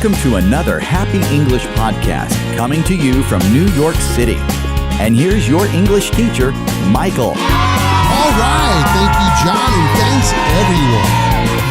Welcome to another Happy English podcast coming to you from New York City. And here's your English teacher, Michael. All right, thank you, John, and thanks, everyone.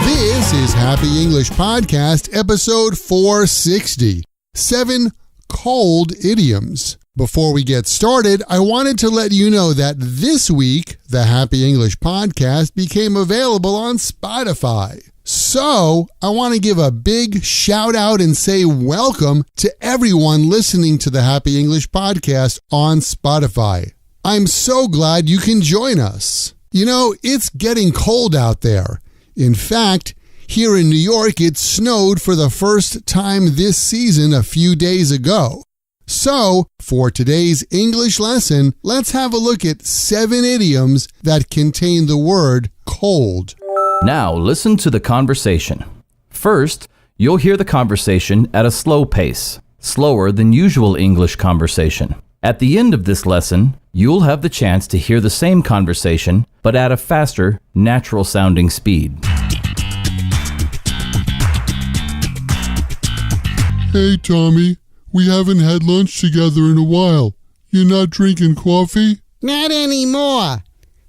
This is Happy English Podcast, episode 460, 7 Cold Idioms. Before we get started, I wanted to let you know that this week, the Happy English Podcast became available on Spotify. So, I want to give a big shout out and say welcome to everyone listening to the Happy English Podcast on Spotify. I'm so glad you can join us. You know, it's getting cold out there. In fact, here in New York, it snowed for the first time this season a few days ago. So, for today's English lesson, let's have a look at 7 idioms that contain the word cold. Now listen to the conversation. First, you'll hear the conversation at a slow pace, slower than usual English conversation. At the end of this lesson, you'll have the chance to hear the same conversation, but at a faster, natural-sounding speed. Hey, Tommy, we haven't had lunch together in a while. You're not drinking coffee? Not anymore.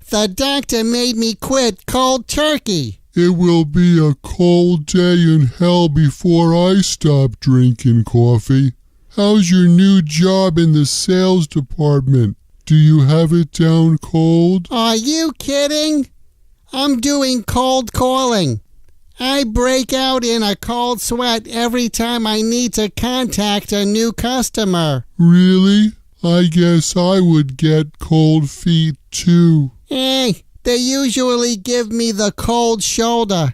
The doctor made me quit cold turkey. It will be a cold day in hell before I stop drinking coffee. How's your new job in the sales department? Do you have it down cold? Are you kidding? I'm doing cold calling. I break out in a cold sweat every time I need to contact a new customer. Really? I guess I would get cold feet too. Hey, they usually give me the cold shoulder.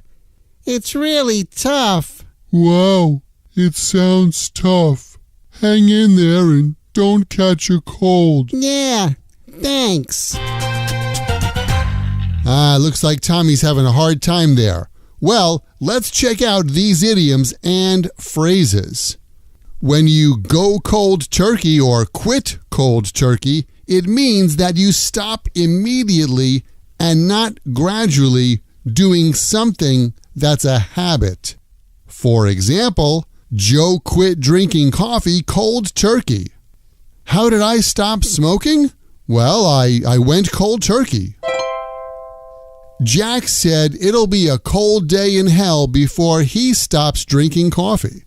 It's really tough. Wow, it sounds tough. Hang in there and don't catch a cold. Yeah, thanks. Looks like Tommy's having a hard time there. Well, let's check out these idioms and phrases. When you go cold turkey or quit cold turkey, it means that you stop immediately and not gradually doing something that's a habit. For example, Joe quit drinking coffee cold turkey. How did I stop smoking? Well, I went cold turkey. Jack said it'll be a cold day in hell before he stops drinking coffee.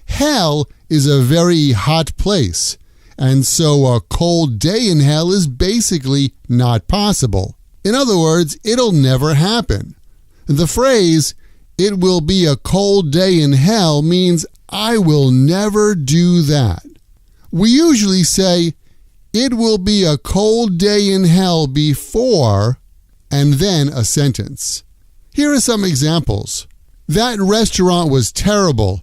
Hell is a very hot place, and so a cold day in hell is basically not possible. In other words, it'll never happen. The phrase, "it will be a cold day in hell," means I will never do that. We usually say, "it will be a cold day in hell before," and then a sentence. Here are some examples. That restaurant was terrible.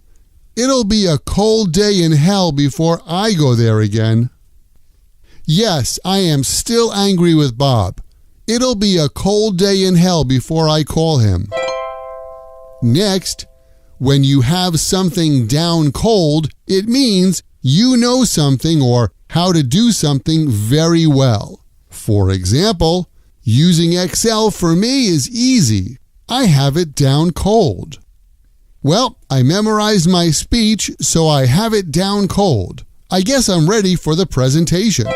It'll be a cold day in hell before I go there again. Yes, I am still angry with Bob. It'll be a cold day in hell before I call him. Next, when you have something down cold, it means you know something or how to do something very well. For example, using Excel for me is easy. I have it down cold. Well, I memorized my speech, so I have it down cold. I guess I'm ready for the presentation.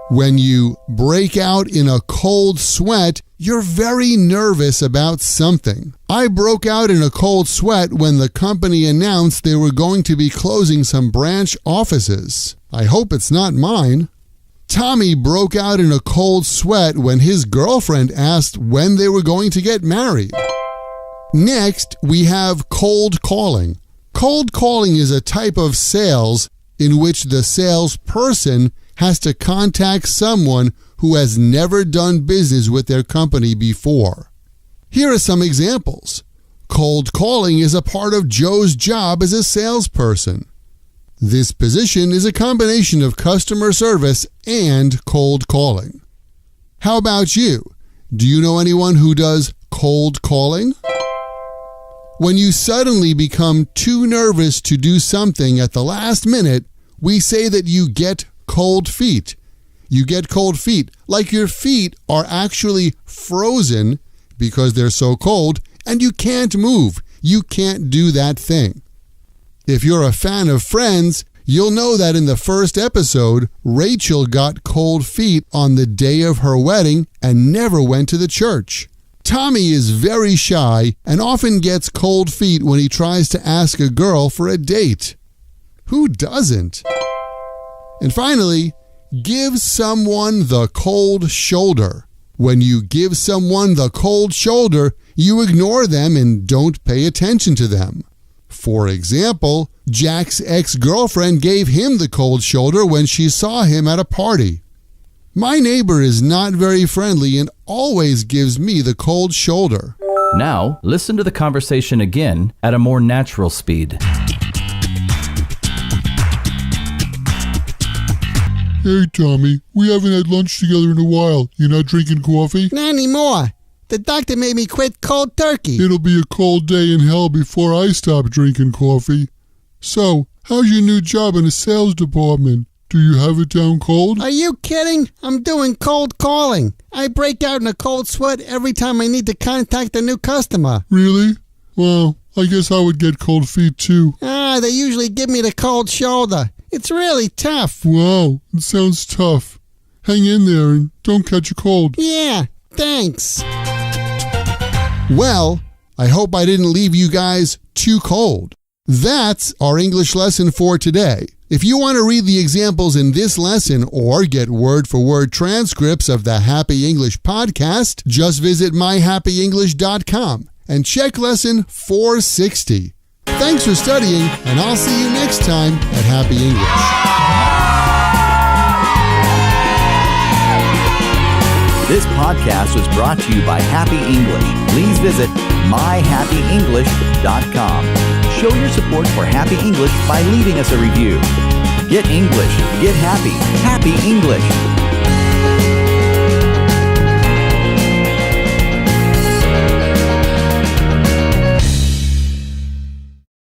When you break out in a cold sweat, you're very nervous about something. I broke out in a cold sweat when the company announced they were going to be closing some branch offices. I hope it's not mine. Tommy broke out in a cold sweat when his girlfriend asked when they were going to get married. Next, we have cold calling. Cold calling is a type of sales in which the salesperson has to contact someone who has never done business with their company before. Here are some examples. Cold calling is a part of Joe's job as a salesperson. This position is a combination of customer service and cold calling. How about you? Do you know anyone who does cold calling? When you suddenly become too nervous to do something at the last minute, we say that you get cold feet. You get cold feet, like your feet are actually frozen because they're so cold and you can't move. You can't do that thing. If you're a fan of Friends, you'll know that in the first episode, Rachel got cold feet on the day of her wedding and never went to the church. Tommy is very shy and often gets cold feet when he tries to ask a girl for a date. Who doesn't? And finally, give someone the cold shoulder. When you give someone the cold shoulder, you ignore them and don't pay attention to them. For example, Jack's ex-girlfriend gave him the cold shoulder when she saw him at a party. My neighbor is not very friendly and always gives me the cold shoulder. Now, listen to the conversation again at a more natural speed. Hey, Tommy, we haven't had lunch together in a while. You not drinking coffee? Not anymore. The doctor made me quit cold turkey. It'll be a cold day in hell before I stop drinking coffee. So, how's your new job in the sales department? Do you have it down cold? Are you kidding? I'm doing cold calling. I break out in a cold sweat every time I need to contact a new customer. Really? Well, I guess I would get cold feet too. They usually give me the cold shoulder. It's really tough. Wow, it sounds tough. Hang in there and don't catch a cold. Yeah, thanks. Well, I hope I didn't leave you guys too cold. That's our English lesson for today. If you want to read the examples in this lesson or get word-for-word transcripts of the Happy English podcast, just visit myhappyenglish.com and check lesson 460. Thanks for studying, and I'll see you next time at Happy English. This podcast was brought to you by Happy English. Please visit myhappyenglish.com. Show your support for Happy English by leaving us a review. Get English, get happy, Happy English.